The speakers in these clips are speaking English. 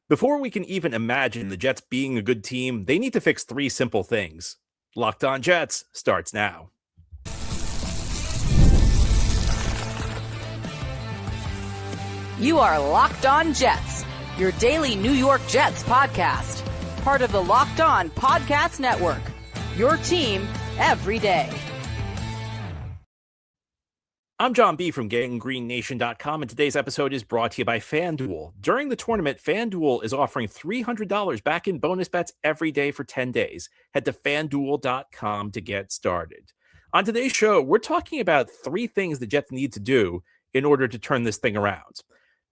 Before we can even imagine the Jets being a good team, they need to fix three simple things. Locked On Jets starts now. You are Locked On Jets, your daily New York Jets podcast. Part of the Locked On Podcast Network, your team every day. I'm John B. from GangGreenNation.com, and today's episode is brought to you by FanDuel. During the tournament, FanDuel is offering $300 back in bonus bets every day for 10 days. Head to FanDuel.com to get started. On today's show, we're talking about three things the Jets need to do in order to turn this thing around.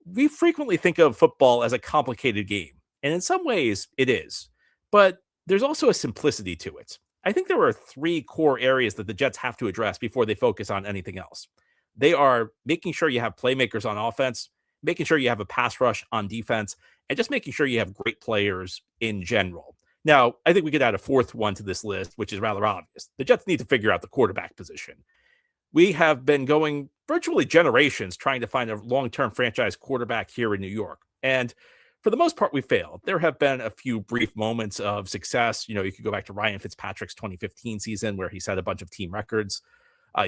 We frequently think of football as a complicated game, and in some ways it is, but there's also a simplicity to it. I think there are three core areas that the Jets have to address before they focus on anything else. They are making sure you have playmakers on offense, making sure you have a pass rush on defense, and just making sure you have great players in general. Now, I think we could add a fourth one to this list, which is rather obvious. The Jets need to figure out the quarterback position. We have been going virtually generations trying to find a long-term franchise quarterback here in New York. And for the most part, we failed. There have been a few brief moments of success. You could go back to Ryan Fitzpatrick's 2015 season where he set a bunch of team records.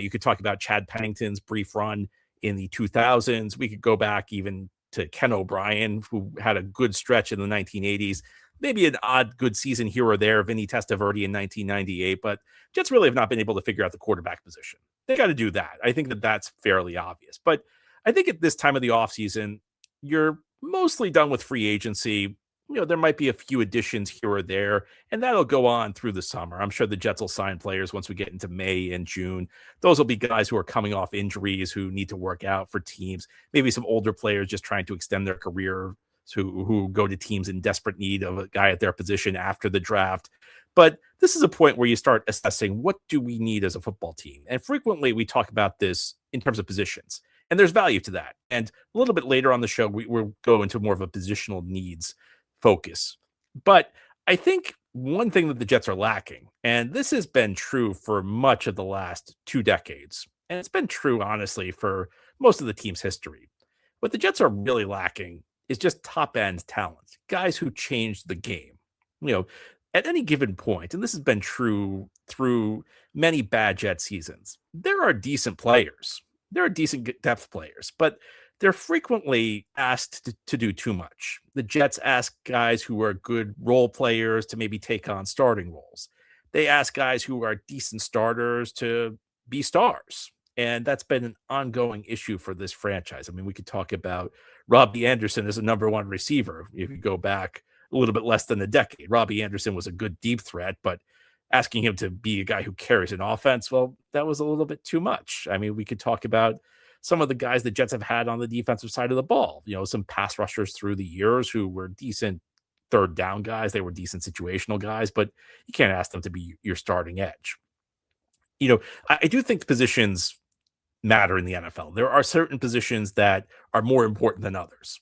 You could talk about Chad Pennington's brief run in the 2000s. We could go back even to Ken O'Brien, who had a good stretch in the 1980s. Maybe an odd good season here or there, Vinny Testaverde in 1998, but Jets really have not been able to figure out the quarterback position. They got to do that. I think that that's fairly obvious. But I think at this time of the offseason, you're mostly done with free agency. There might be a few additions here or there, and that'll go on through the summer. I'm sure the Jets will sign players once we get into May and June. Those will be guys who are coming off injuries, who need to work out for teams. Maybe some older players just trying to extend their career, who go to teams in desperate need of a guy at their position after the draft. But this is a point where you start assessing, what do we need as a football team? And frequently we talk about this in terms of positions, and there's value to that. And a little bit later on the show, we'll go into more of a positional needs focus. But I think one thing that the Jets are lacking, and this has been true for much of the last 2 decades, and it's been true, honestly, for most of the team's history. What the Jets are really lacking is just top-end talent, guys who change the game. At any given point, and this has been true through many bad Jet seasons, there are decent players. There are decent depth players, but they're frequently asked to do too much. The Jets ask guys who are good role players to maybe take on starting roles. They ask guys who are decent starters to be stars. And that's been an ongoing issue for this franchise. I mean, we could talk about Robbie Anderson as a number one receiver. If you go back a little bit less than a decade, Robbie Anderson was a good deep threat, but asking him to be a guy who carries an offense, well, that was a little bit too much. I mean, we could talk about some of the guys the Jets have had on the defensive side of the ball, some pass rushers through the years who were decent third down guys. They were decent situational guys, but you can't ask them to be your starting edge. I do think positions matter in the NFL. There are certain positions that are more important than others.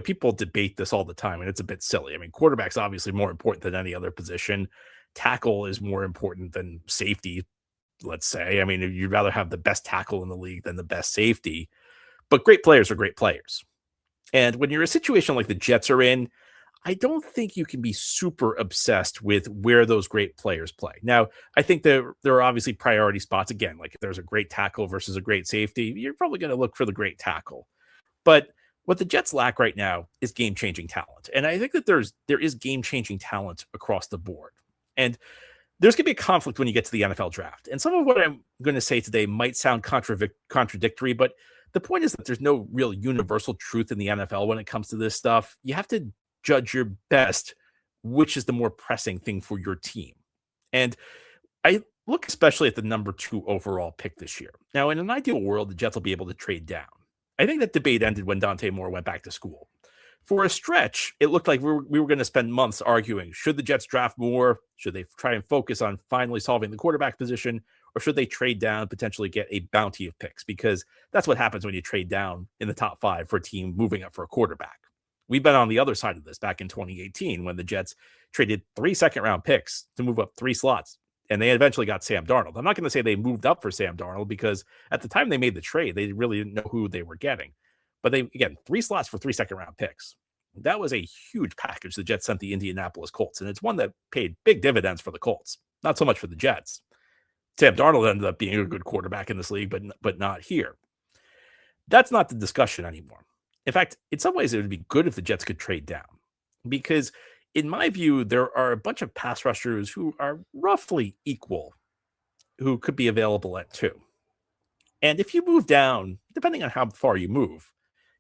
People debate this all the time, and it's a bit silly. I mean, quarterback's obviously more important than any other position. Tackle is more important than safety, let's say. I mean, you'd rather have the best tackle in the league than the best safety, but great players are great players. And when you're in a situation like the Jets are in, I don't think you can be super obsessed with where those great players play. Now, I think there are obviously priority spots. Again, like if there's a great tackle versus a great safety, you're probably going to look for the great tackle. But what the Jets lack right now is game-changing talent. And I think that there is game-changing talent across the board. And there's going to be a conflict when you get to the NFL draft. And some of what I'm going to say today might sound contradictory, but the point is that there's no real universal truth in the NFL when it comes to this stuff. You have to judge your best, which is the more pressing thing for your team. And I look especially at the number 2 overall pick this year. Now, in an ideal world, the Jets will be able to trade down. I think that debate ended when Dante Moore went back to school. For a stretch, it looked like we were going to spend months arguing, should the Jets draft more? Should they try and focus on finally solving the quarterback position? Or should they trade down, potentially get a bounty of picks? Because that's what happens when you trade down in the top 5 for a team moving up for a quarterback. We've been on the other side of this back in 2018 when the Jets traded 3 second-round picks to move up 3 slots, and they eventually got Sam Darnold. I'm not going to say they moved up for Sam Darnold because at the time they made the trade, they really didn't know who they were getting. But they, again, 3 slots for 3 second-round picks. That was a huge package the Jets sent the Indianapolis Colts, and it's one that paid big dividends for the Colts, not so much for the Jets. Sam Darnold ended up being a good quarterback in this league, but not here. That's not the discussion anymore. In fact, in some ways, it would be good if the Jets could trade down because, in my view, there are a bunch of pass rushers who are roughly equal who could be available at 2. And if you move down, depending on how far you move,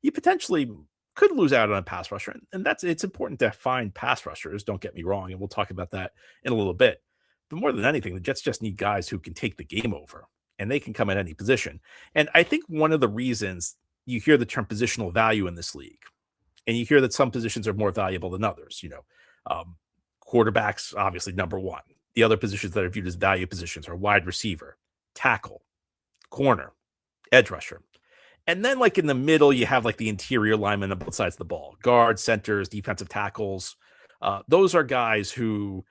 you potentially could lose out on a pass rusher. And it's important to find pass rushers, don't get me wrong, and we'll talk about that in a little bit. But more than anything, the Jets just need guys who can take the game over, and they can come at any position. And I think one of the reasons you hear the term positional value in this league, and you hear that some positions are more valuable than others, quarterbacks, obviously number one. The other positions that are viewed as value positions are wide receiver, tackle, corner, edge rusher. And then like in the middle, you have like the interior linemen on both sides of the ball, guards, centers, defensive tackles. Those are guys who,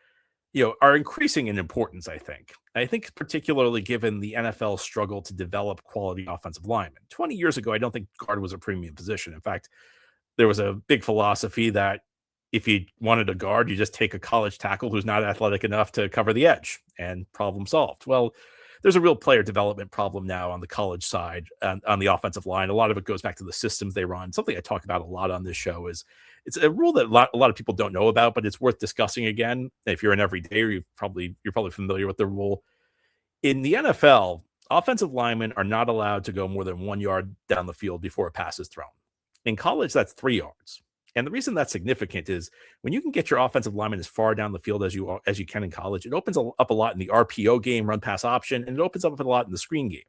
are increasing in importance, I think. I think particularly given the NFL struggle to develop quality offensive linemen. 20 years ago, I don't think guard was a premium position. In fact, there was a big philosophy that if you wanted a guard, you just take a college tackle who's not athletic enough to cover the edge and problem solved. Well, there's a real player development problem now on the college side on the offensive line. A lot of it goes back to the systems they run. Something I talk about a lot on this show is it's a rule that a lot of people don't know about, but it's worth discussing again. If you're an everydayer, you're probably familiar with the rule. In the NFL, offensive linemen are not allowed to go more than 1 yard down the field before a pass is thrown. In college, that's 3 yards. And the reason that's significant is when you can get your offensive lineman as far down the field as you can in college, it opens up a lot in the RPO game, run pass option, and it opens up a lot in the screen game.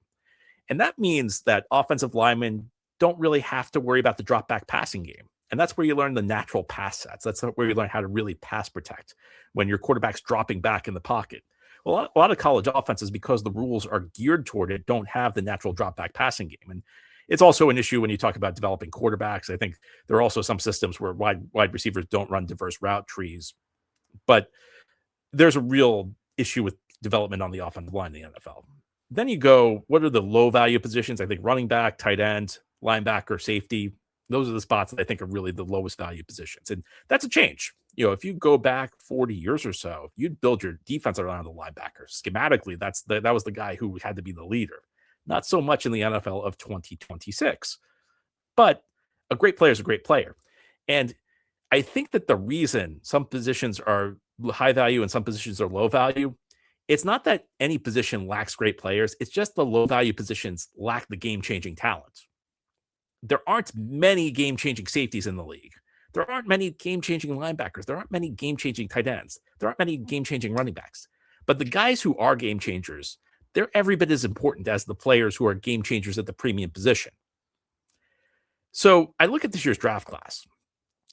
And that means that offensive linemen don't really have to worry about the drop back passing game. And that's where you learn the natural pass sets. That's where you learn how to really pass protect when your quarterback's dropping back in the pocket. Well, a lot of college offenses, because the rules are geared toward it, don't have the natural drop back passing game. And it's also an issue when you talk about developing quarterbacks. I think there are also some systems where wide receivers don't run diverse route trees. But there's a real issue with development on the offensive line in the NFL. Then you go, what are the low value positions? I think running back, tight end, linebacker, safety. Those are the spots that I think are really the lowest value positions. And that's a change. If you go back 40 years or so, you'd build your defense around the linebacker. Schematically, that was the guy who had to be the leader. Not so much in the NFL of 2026. But a great player is a great player. And I think that the reason some positions are high value and some positions are low value, it's not that any position lacks great players. It's just the low value positions lack the game-changing talent. There aren't many game-changing safeties in the league. There aren't many game-changing linebackers. There aren't many game-changing tight ends. There aren't many game-changing running backs. But the guys who are game changers, they're every bit as important as the players who are game changers at the premium position. So I look at this year's draft class,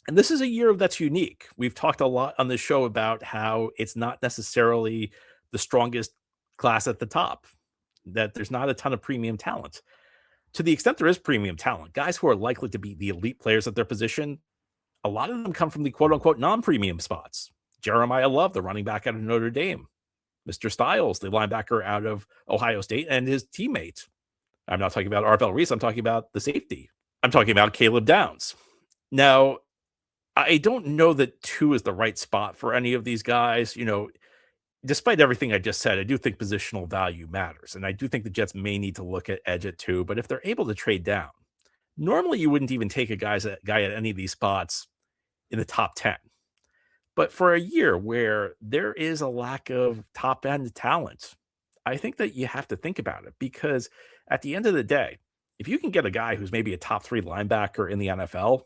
and this is a year that's unique. We've talked a lot on this show about how it's not necessarily the strongest class at the top, that there's not a ton of premium talent. To the extent there is premium talent, guys who are likely to be the elite players at their position, a lot of them come from the quote-unquote non-premium spots. Jeremiah Love, the running back out of Notre Dame. Mr. Styles, the linebacker out of Ohio State, and his teammate. I'm not talking about Arvell Reese. I'm talking about the safety. I'm talking about Caleb Downs. Now, I don't know that 2 is the right spot for any of these guys. Despite everything I just said, I do think positional value matters. And I do think the Jets may need to look at edge at 2. But if they're able to trade down, normally you wouldn't even take a guy at any of these spots in the top 10. But for a year where there is a lack of top-end talent, I think that you have to think about it. Because at the end of the day, if you can get a guy who's maybe a top 3 linebacker in the NFL,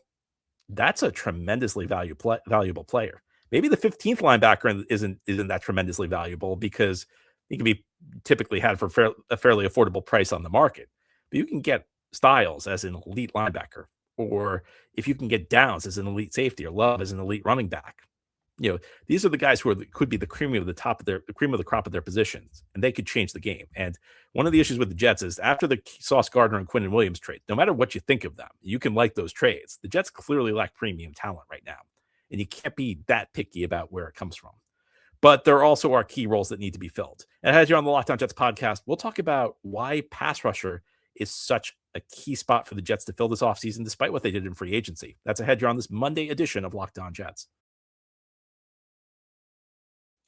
that's a tremendously valuable player. Maybe the 15th linebacker isn't that tremendously valuable because he can be typically had for a fairly affordable price on the market. But you can get Styles as an elite linebacker, or if you can get Downs as an elite safety, or Love as an elite running back. These are the guys who could be the cream of the crop of their positions, and they could change the game. And one of the issues with the Jets is after the Sauce Gardner and Quinnen Williams trade, no matter what you think of them, you can like those trades. The Jets clearly lack premium talent right now, and you can't be that picky about where it comes from. But there also are key roles that need to be filled. And as you're on the Locked On Jets podcast, we'll talk about why pass rusher is such a key spot for the Jets to fill this offseason, despite what they did in free agency. That's ahead here on this Monday edition of Locked On Jets.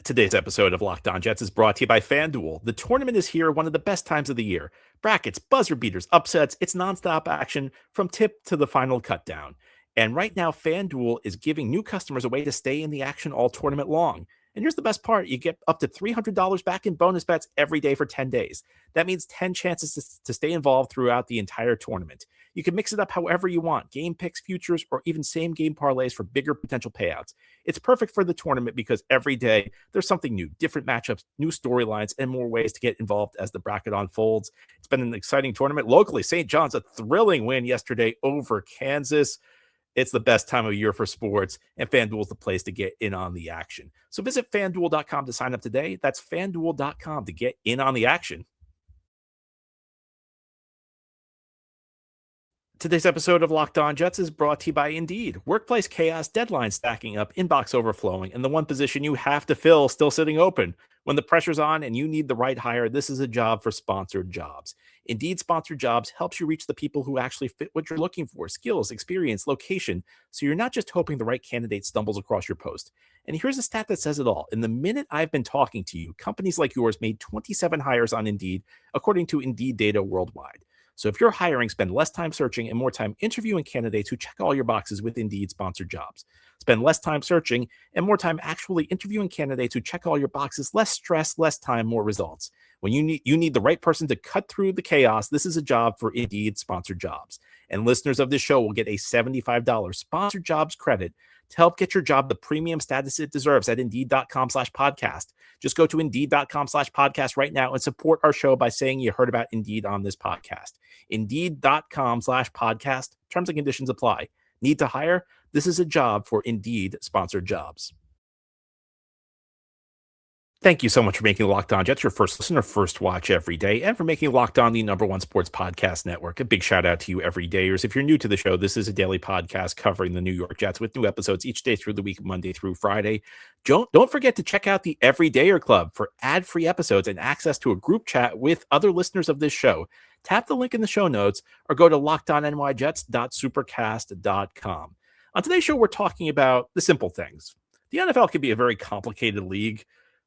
Today's episode of Locked On Jets is brought to you by FanDuel. The tournament is here, one of the best times of the year. Brackets, buzzer beaters, upsets, it's nonstop action from tip to the final cutdown. And right now, FanDuel is giving new customers a way to stay in the action all tournament long. And here's the best part. You get up to $300 back in bonus bets every day for 10 days. That means 10 chances to stay involved throughout the entire tournament. You can mix it up however you want, game picks, futures, or even same game parlays for bigger potential payouts. It's perfect for the tournament because every day there's something new, different matchups, new storylines, and more ways to get involved as the bracket unfolds. It's been an exciting tournament. Locally, St. John's, a thrilling win yesterday over Kansas. It's the best time of year for sports, and FanDuel is the place to get in on the action. So visit FanDuel.com to sign up today. That's FanDuel.com to get in on the action. Today's episode of Locked On Jets is brought to you by Indeed. Workplace chaos, deadlines stacking up, inbox overflowing, and the one position you have to fill still sitting open. When the pressure's on and you need the right hire, this is a job for sponsored jobs. Indeed Sponsored Jobs helps you reach the people who actually fit what you're looking for, skills, experience, location, so you're not just hoping the right candidate stumbles across your post. And here's a stat that says it all. In the minute I've been talking to you, companies like yours made 27 hires on Indeed, according to Indeed data worldwide. So if you're hiring, spend less time searching and more time interviewing candidates who check all your boxes with Indeed Sponsored Jobs. Spend less time searching and more time actually interviewing candidates who check all your boxes. Less stress, less time, more results. When you need the right person to cut through the chaos, this is a job for Indeed Sponsored Jobs. And listeners of this show will get a $75 Sponsored Jobs credit to help get your job the premium status it deserves at Indeed.com/podcast. Just go to Indeed.com/podcast right now and support our show by saying you heard about Indeed on this podcast. Indeed.com/podcast. Terms and conditions apply. Need to hire? This is a job for Indeed Sponsored Jobs. Thank you so much for making Locked On Jets your first listen or first watch every day, and for making Locked On the #1 sports podcast network. A big shout out to you everydayers. If you're new to the show, this is a daily podcast covering the New York Jets with new episodes each day through the week, Monday through Friday. Don't forget to check out the Everydayer Club for ad-free episodes and access to a group chat with other listeners of this show. Tap the link in the show notes or go to lockedonnyjets.supercast.com. On today's show, we're talking about the simple things. The NFL can be a very complicated league,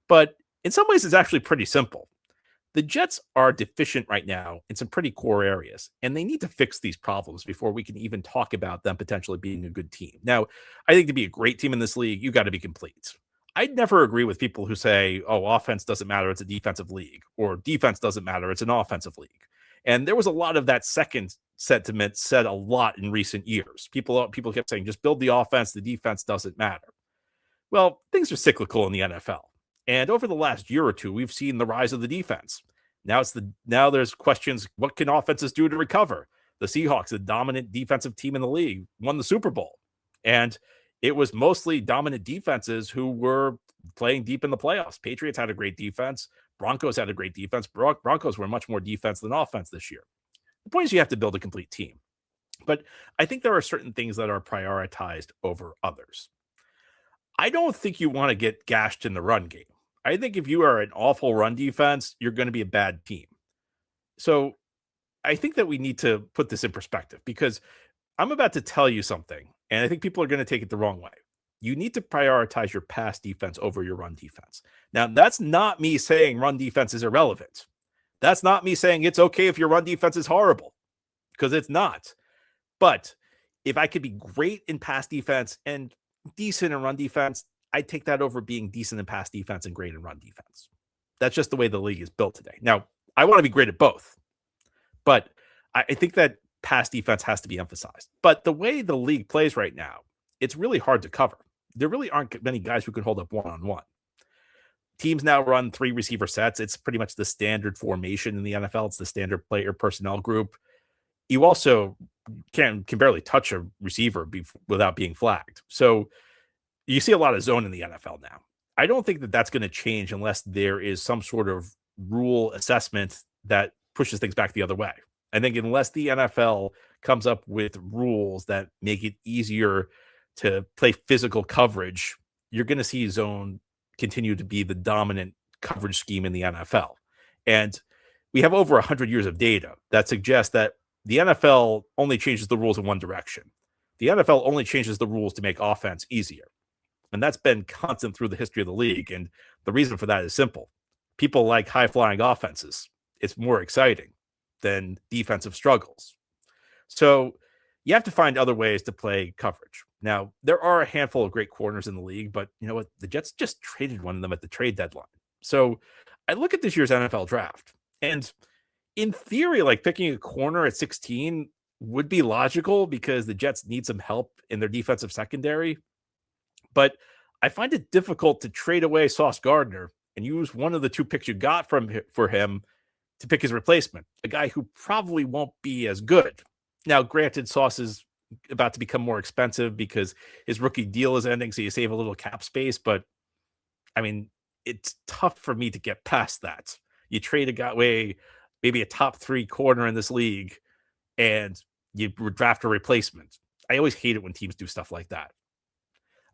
but in some ways, it's actually pretty simple. The Jets are deficient right now in some pretty core areas, and they need to fix these problems before we can even talk about them potentially being a good team. Now, I think to be a great team in this league, you got to be complete. I'd never agree with people who say, oh, offense doesn't matter, it's a defensive league, or defense doesn't matter, it's an offensive league. And there was a lot of that second sentiment said a lot in recent years. People kept saying, just build the offense, the defense doesn't matter. Well, things are cyclical in the NFL. And over the last year or two, we've seen the rise of the defense. Now there's questions, what can offenses do to recover? The Seahawks, the dominant defensive team in the league, won the Super Bowl. And it was mostly dominant defenses who were playing deep in the playoffs. Patriots had a great defense. Broncos had a great defense. Broncos were much more defense than offense this year. The point is you have to build a complete team. But I think there are certain things that are prioritized over others. I don't think you want to get gashed in the run game. I think if you are an awful run defense, you're going to be a bad team. So I think that we need to put this in perspective because I'm about to tell you something, and I think people are going to take it the wrong way. You need to prioritize your pass defense over your run defense. Now, that's not me saying run defense is irrelevant. That's not me saying it's okay if your run defense is horrible, because it's not. But if I could be great in pass defense and decent in run defense, I'd take that over being decent in pass defense and great in run defense. That's just the way the league is built today. Now, I want to be great at both, but I think that pass defense has to be emphasized. But the way the league plays right now, it's really hard to cover. There really aren't many guys who can hold up one-on-one. Teams now run 3 receiver sets. It's pretty much the standard formation in the NFL. It's the standard player personnel group. You also can barely touch a receiver without being flagged. So you see a lot of zone in the NFL now. I don't think that that's going to change unless there is some sort of rule assessment that pushes things back the other way. I think unless the NFL comes up with rules that make it easier to play physical coverage, you're going to see zone continue to be the dominant coverage scheme in the NFL. And we have over 100 years of data that suggests that the NFL only changes the rules in one direction. The NFL only changes the rules to make offense easier. And that's been constant through the history of the league. And the reason for that is simple. People like high-flying offenses. It's more exciting than defensive struggles. So you have to find other ways to play coverage. Now, there are a handful of great corners in the league, but you know what? The Jets just traded one of them at the trade deadline. So I look at this year's NFL draft, and in theory, like picking a corner at 16 would be logical because the Jets need some help in their defensive secondary. But I find it difficult to trade away Sauce Gardner and use one of the two picks you got for him to pick his replacement, a guy who probably won't be as good. Now, granted, Sauce is about to become more expensive because his rookie deal is ending, so you save a little cap space. But, I mean, it's tough for me to get past that. You trade a guy away, maybe a top 3 corner in this league, and you draft a replacement. I always hate it when teams do stuff like that.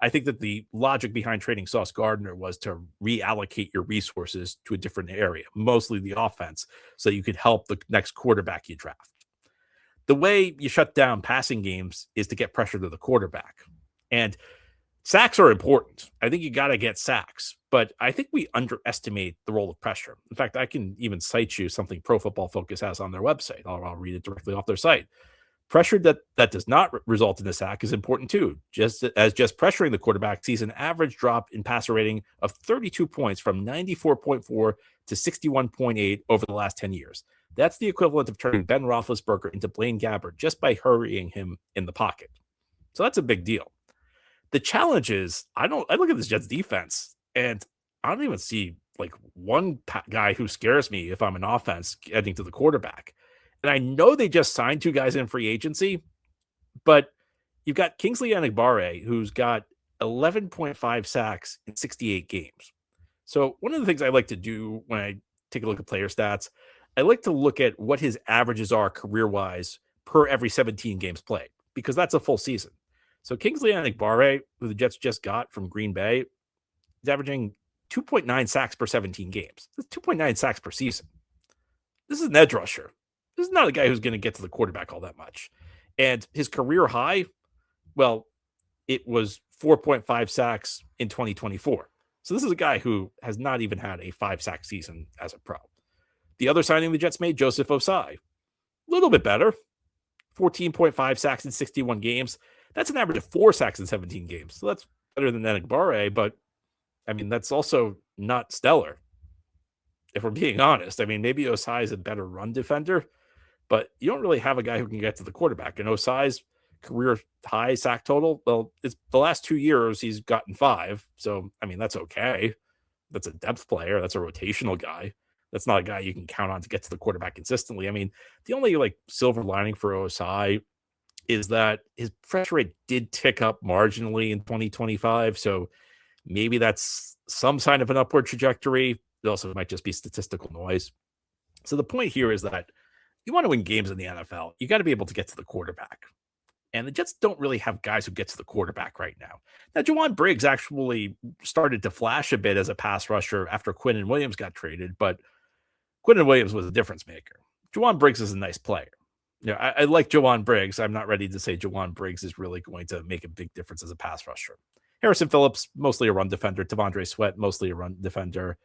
I think that the logic behind trading Sauce Gardner was to reallocate your resources to a different area, mostly the offense, so you could help the next quarterback you draft. The way you shut down passing games is to get pressure to the quarterback. And sacks are important. I think you got to get sacks, but I think we underestimate the role of pressure. In fact, I can even cite you something Pro Football Focus has on their website. I'll read it directly off their site. Pressure that does not result in a sack is important too. Just pressuring the quarterback sees an average drop in passer rating of 32 points from 94.4 to 61.8 over the last 10 years. That's the equivalent of turning Ben Roethlisberger into Blaine Gabbert just by hurrying him in the pocket. So that's a big deal. The challenge is I look at this Jets defense and I don't even see like one guy who scares me if I'm an offense getting to the quarterback. And I know they just signed 2 guys in free agency, but you've got Kingsley Enagbare, who's got 11.5 sacks in 68 games. So one of the things I like to do when I take a look at player stats, I like to look at what his averages are career-wise per every 17 games played, because that's a full season. So Kingsley Enagbare, who the Jets just got from Green Bay, is averaging 2.9 sacks per 17 games. That's 2.9 sacks per season. This is an edge rusher. This is not a guy who's going to get to the quarterback all that much. And his career high, well, it was 4.5 sacks in 2024. So this is a guy who has not even had a 5-sack season as a pro. The other signing the Jets made, Joseph Ossai, a little bit better, 14.5 sacks in 61 games. That's an average of 4 sacks in 17 games. So that's better than Enagbare, but I mean, that's also not stellar. If we're being honest, I mean, maybe Ossai is a better run defender, but you don't really have a guy who can get to the quarterback. And Osai's career high sack total, well, it's the last 2 years he's gotten 5. So, I mean, that's okay. That's a depth player. That's a rotational guy. That's not a guy you can count on to get to the quarterback consistently. I mean, the only like silver lining for Ossai is that his pressure rate did tick up marginally in 2025. So maybe that's some sign of an upward trajectory. It also might just be statistical noise. So the point here is that you want to win games in the NFL, you got to be able to get to the quarterback. And the Jets don't really have guys who get to the quarterback right now. Now, Juwan Briggs actually started to flash a bit as a pass rusher after Quinnen Williams got traded, but Quinnen Williams was a difference maker. Juwan Briggs is a nice player. You know, I like Juwan Briggs. I'm not ready to say Juwan Briggs is really going to make a big difference as a pass rusher. Harrison Phillips, mostly a run defender. T'Vondre Sweat, mostly a run defender.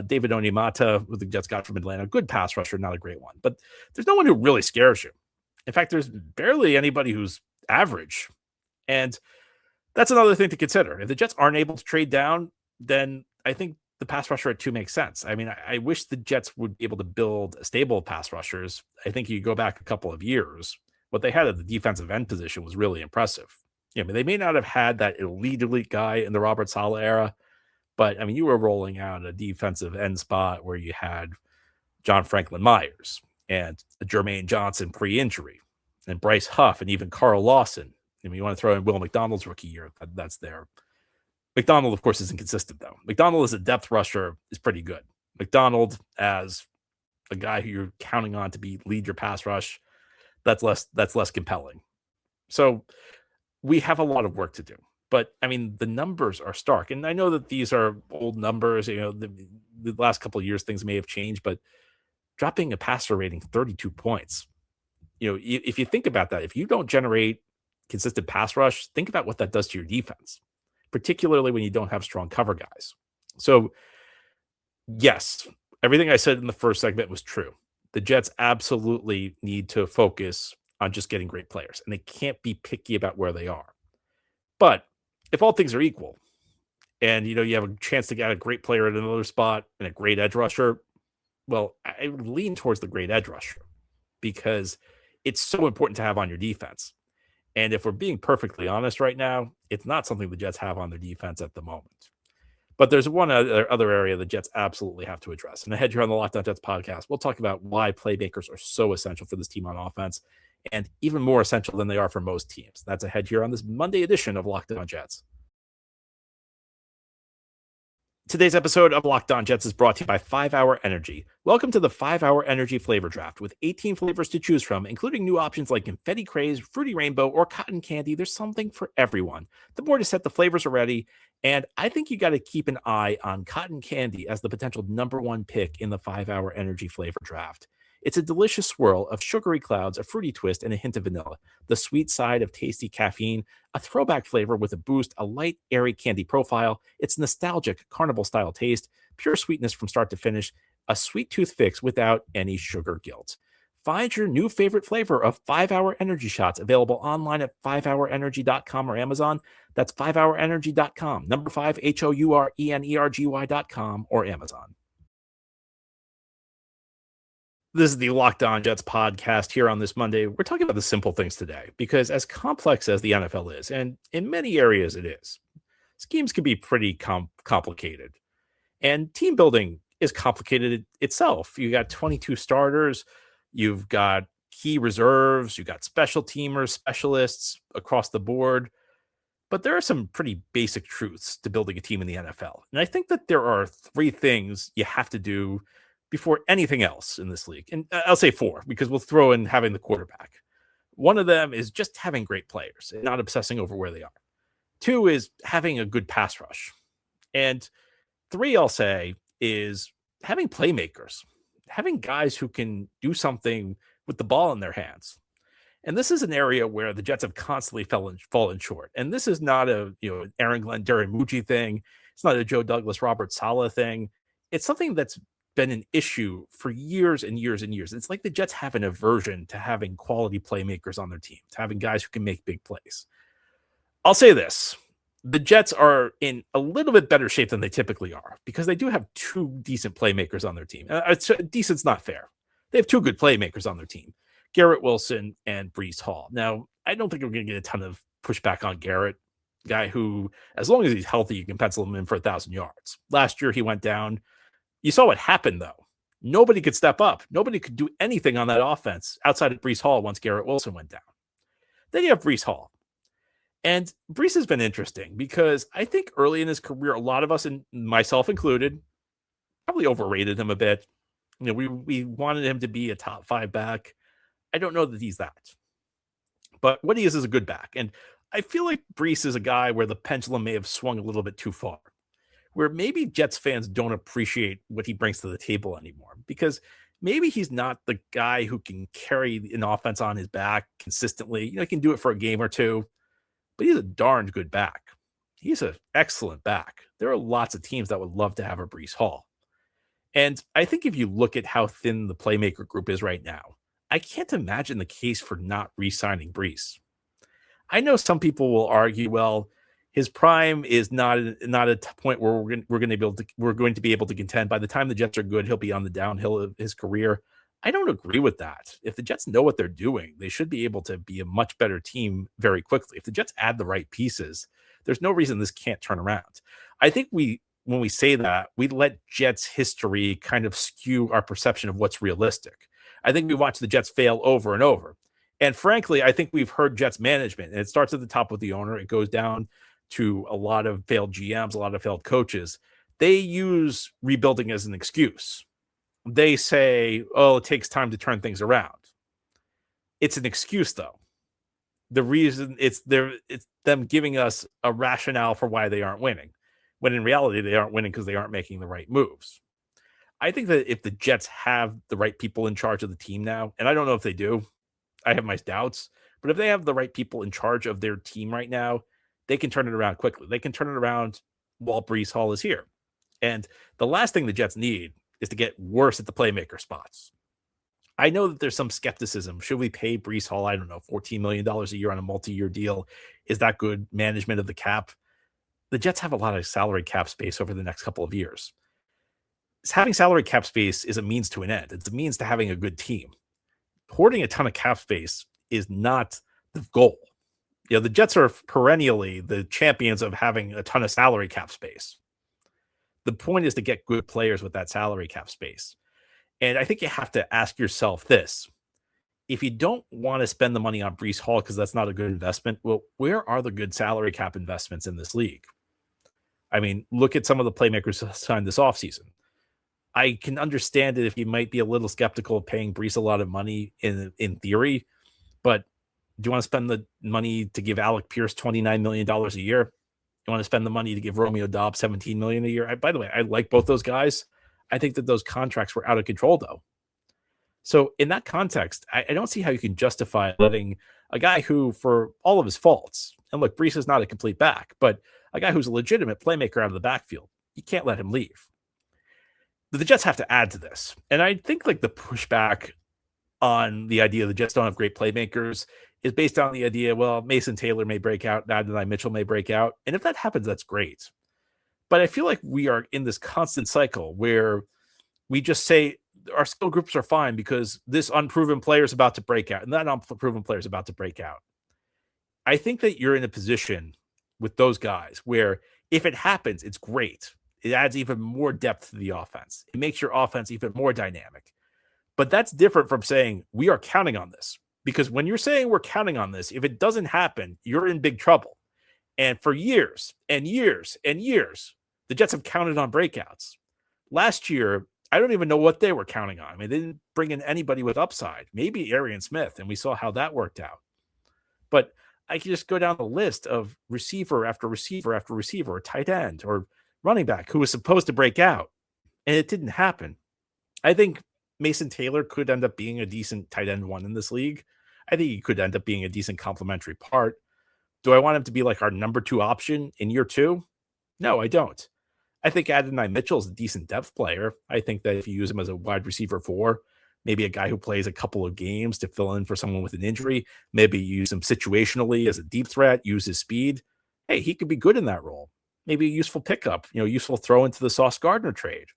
David Onyemata, who the Jets got from Atlanta, good pass rusher, not a great one. But there's no one who really scares you. In fact, there's barely anybody who's average. And that's another thing to consider. If the Jets aren't able to trade down, then I think the pass rusher at 2 makes sense. I mean, I wish the Jets would be able to build a stable of pass rushers. I think you go back a couple of years, what they had at the defensive end position was really impressive. I mean, they may not have had that elite guy in the Robert Saleh era, but I mean, you were rolling out a defensive end spot where you had John Franklin Myers and Jermaine Johnson pre-injury and Bryce Huff and even Carl Lawson. I mean, you want to throw in Will McDonald's rookie year, that's there. McDonald, of course, isn't consistent, though. McDonald as a depth rusher is pretty good. McDonald as a guy who you're counting on to lead your pass rush, that's less compelling. So we have a lot of work to do. But, I mean, the numbers are stark. And I know that these are old numbers. You know, the last couple of years, things may have changed. But dropping a passer rating 32 points. If you think about that, if you don't generate consistent pass rush, think about what that does to your defense, particularly when you don't have strong cover guys. So, yes, everything I said in the first segment was true. The Jets absolutely need to focus on just getting great players, and they can't be picky about where they are. But if all things are equal, and you have a chance to get a great player at another spot and a great edge rusher, well, I would lean towards the great edge rusher because it's so important to have on your defense. And if we're being perfectly honest right now, it's not something the Jets have on their defense at the moment. But there's one other area the Jets absolutely have to address. And ahead here on the Locked On Jets podcast, we'll talk about why playmakers are so essential for this team on offense and even more essential than they are for most teams. That's ahead here on this Monday edition of Locked On Jets. Today's episode of Locked On Jets is brought to you by 5-Hour Energy. Welcome to the 5-Hour Energy Flavor Draft. With 18 flavors to choose from, including new options like Confetti Craze, Fruity Rainbow, or Cotton Candy, there's something for everyone. The board is set, the flavors are ready, and I think you got to keep an eye on Cotton Candy as the potential #1 pick in the 5-Hour Energy Flavor Draft. It's a delicious swirl of sugary clouds, a fruity twist, and a hint of vanilla. The sweet side of tasty caffeine, a throwback flavor with a boost, a light, airy candy profile. It's nostalgic, carnival-style taste, pure sweetness from start to finish, a sweet tooth fix without any sugar guilt. Find your new favorite flavor of 5-Hour Energy Shots, available online at 5hourenergy.com or Amazon. That's 5hourenergy.com, number 5, HOURENERGY.com or Amazon. This is the Locked On Jets podcast here on this Monday. We're talking about the simple things today because as complex as the NFL is, and in many areas it is, schemes can be pretty complicated. And team building is complicated itself. You got 22 starters, you've got key reserves, you got special teamers, specialists across the board. But there are some pretty basic truths to building a team in the NFL. And I think that there are 3 things you have to do before anything else in this league. And I'll say 4 because we'll throw in having the quarterback. One of them is just having great players and not obsessing over where they are. 2 is having a good pass rush. And 3, I'll say, is having playmakers, having guys who can do something with the ball in their hands. And this is an area where the Jets have constantly fallen short. And this is not a Aaron Glenn, Darren Mucci thing. It's not a Joe Douglas, Robert Saleh thing. It's something that's been an issue for years and years and years. It's like the Jets have an aversion to having quality playmakers on their team, to having guys who can make big plays. I'll say this. The Jets are in a little bit better shape than they typically are because they do have 2 decent playmakers on their team. Decent's not fair. They have 2 good playmakers on their team, Garrett Wilson and Breece Hall. Now, I don't think we're going to get a ton of pushback on Garrett, guy who, as long as he's healthy, you can pencil him in for 1,000 yards. Last year, he went down. You saw what happened, though. Nobody could step up. Nobody could do anything on that offense outside of Breece Hall once Garrett Wilson went down. Then you have Breece Hall. And Breece has been interesting because I think early in his career, a lot of us, and myself included, probably overrated him a bit. We wanted him to be a top 5 back. I don't know that he's that. But what he is a good back. And I feel like Breece is a guy where the pendulum may have swung a little bit too far, where maybe Jets fans don't appreciate what he brings to the table anymore because maybe he's not the guy who can carry an offense on his back consistently. He can do it for a game or 2, but he's a darned good back. He's an excellent back. There are lots of teams that would love to have a Breece Hall. And I think if you look at how thin the playmaker group is right now, I can't imagine the case for not re-signing Breece. I know some people will argue, well, his prime is not a point where we're going to be able to contend. By the time the Jets are good, he'll be on the downhill of his career. I don't agree with that. If the Jets know what they're doing, they should be able to be a much better team very quickly. If the Jets add the right pieces, there's no reason this can't turn around. I think when we say that, we let Jets history kind of skew our perception of what's realistic. I think we watch the Jets fail over and over. And frankly, I think we've heard Jets management, and it starts at the top with the owner. It goes down to a lot of failed GMs, a lot of failed coaches. They use rebuilding as an excuse. They say, oh, it takes time to turn things around. It's an excuse, though. The reason it's them giving us a rationale for why they aren't winning, when in reality, they aren't winning because they aren't making the right moves. I think that if the Jets have the right people in charge of the team now, and I don't know if they do, I have my doubts, but if they have the right people in charge of their team right now, they can turn it around quickly. They can turn it around while Breece Hall is here. And the last thing the Jets need is to get worse at the playmaker spots. I know that there's some skepticism. Should we pay Breece Hall, I don't know, $14 million a year on a multi-year deal? Is that good management of the cap? The Jets have a lot of salary cap space over the next couple of years. Having salary cap space is a means to an end. It's a means to having a good team. Hoarding a ton of cap space is not the goal. The Jets are perennially the champions of having a ton of salary cap space. The point is to get good players with that salary cap space. And I think you have to ask yourself this. If you don't want to spend the money on Breece Hall because that's not a good investment, well, where are the good salary cap investments in this league? I mean, look at some of the playmakers signed this offseason. I can understand it if you might be a little skeptical of paying Breece a lot of money in theory, but do you want to spend the money to give Alec Pierce $29 million a year? You want to spend the money to give Romeo Dobbs $17 million a year? By the way, I like both those guys. I think that those contracts were out of control, though. So in that context, I don't see how you can justify letting a guy who, for all of his faults, and look, Breece is not a complete back, but a guy who's a legitimate playmaker out of the backfield, you can't let him leave. The Jets have to add to this. And I think like the pushback on the idea the Jets don't have great playmakers is based on the idea, well, Mason Taylor may break out, Adonai Mitchell may break out. And if that happens, that's great. But I feel like we are in this constant cycle where we just say our skill groups are fine because this unproven player is about to break out and that unproven player is about to break out. I think that you're in a position with those guys where if it happens, it's great. It adds even more depth to the offense. It makes your offense even more dynamic. But that's different from saying we are counting on this. Because when you're saying we're counting on this, if it doesn't happen, you're in big trouble. And for years and years and years, the Jets have counted on breakouts. Last year, I don't even know what they were counting on. I mean, they didn't bring in anybody with upside. Maybe Arian Smith, and we saw how that worked out. But I can just go down the list of receiver after receiver after receiver, or tight end, or running back who was supposed to break out, and it didn't happen. I think Mason Taylor could end up being a decent tight end one in this league. I think he could end up being a decent complementary part. Do I want him to be like our number 2 option in year 2? No, I don't. I think Adonai Mitchell is a decent depth player. I think that if you use him as a wide receiver 4, maybe a guy who plays a couple of games to fill in for someone with an injury, maybe use him situationally as a deep threat, use his speed. Hey, he could be good in that role. Maybe a useful pickup, useful throw into the Sauce Gardner trade.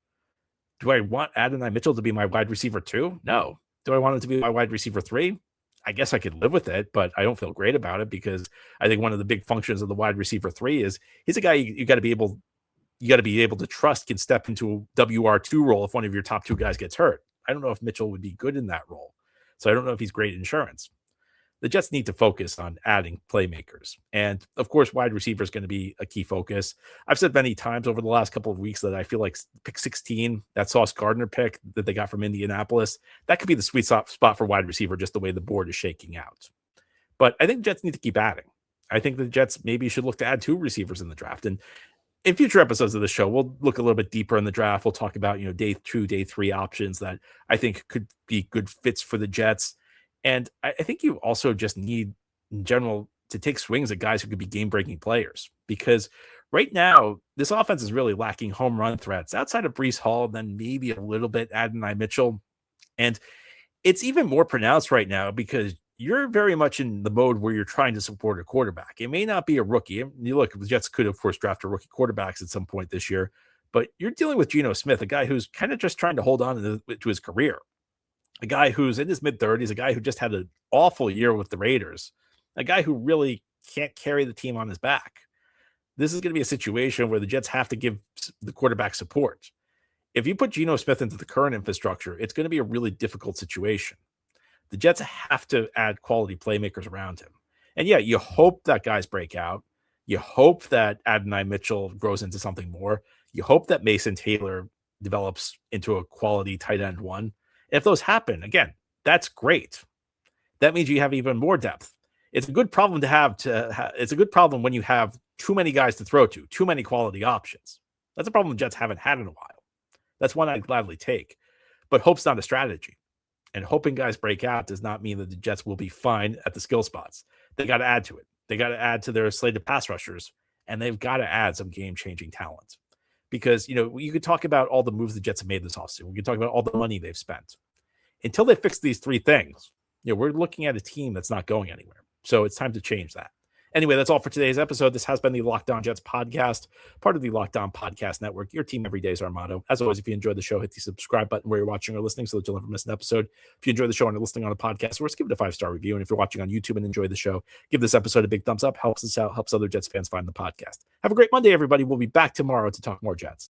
Do I want Adonai Mitchell to be my wide receiver 2? No. Do I want him to be my wide receiver 3? I guess I could live with it, but I don't feel great about it because I think one of the big functions of the wide receiver 3 is he's a guy you got to be able to trust can step into a WR2 role if one of your top 2 guys gets hurt. I don't know if Mitchell would be good in that role. So I don't know if he's great insurance. The Jets need to focus on adding playmakers. And of course, wide receiver is going to be a key focus. I've said many times over the last couple of weeks that I feel like pick 16, that Sauce Gardner pick that they got from Indianapolis, that could be the sweet spot for wide receiver, just the way the board is shaking out. But I think the Jets need to keep adding. I think the Jets maybe should look to add 2 receivers in the draft. And in future episodes of the show, we'll look a little bit deeper in the draft. We'll talk about, day 2, day 3 options that I think could be good fits for the Jets. And I think you also just need, in general, to take swings at guys who could be game-breaking players. Because right now, this offense is really lacking home run threats outside of Breece Hall, then maybe a little bit Adonai Mitchell. And it's even more pronounced right now because you're very much in the mode where you're trying to support a quarterback. It may not be a rookie. You look, the Jets could, of course, draft a rookie quarterbacks at some point this year. But you're dealing with Geno Smith, a guy who's kind of just trying to hold on to his career. A guy who's in his mid-30s, a guy who just had an awful year with the Raiders, a guy who really can't carry the team on his back. This is going to be a situation where the Jets have to give the quarterback support. If you put Geno Smith into the current infrastructure, it's going to be a really difficult situation. The Jets have to add quality playmakers around him. And yeah, you hope that guys break out. You hope that Adonai Mitchell grows into something more. You hope that Mason Taylor develops into a quality tight end one. If those happen, again, that's great. That means you have even more depth. It's a good problem to have. It's a good problem when you have too many guys to throw to, too many quality options. That's a problem the Jets haven't had in a while. That's one I'd gladly take. But hope's not a strategy. And hoping guys break out does not mean that the Jets will be fine at the skill spots. They got to add to it. They got to add to their slate of pass rushers, and they've got to add some game-changing talent. Because, you could talk about all the moves the Jets have made this offseason. We could talk about all the money they've spent. Until they fix these three things, we're looking at a team that's not going anywhere. So it's time to change that. Anyway, that's all for today's episode. This has been the Locked On Jets podcast, part of the Locked On Podcast Network. Your team every day is our motto. As always, if you enjoyed the show, hit the subscribe button where you're watching or listening so that you'll never miss an episode. If you enjoy the show and are listening on a podcast, give it a 5-star review. And if you're watching on YouTube and enjoy the show, give this episode a big thumbs up. Helps us out, helps other Jets fans find the podcast. Have a great Monday, everybody. We'll be back tomorrow to talk more Jets.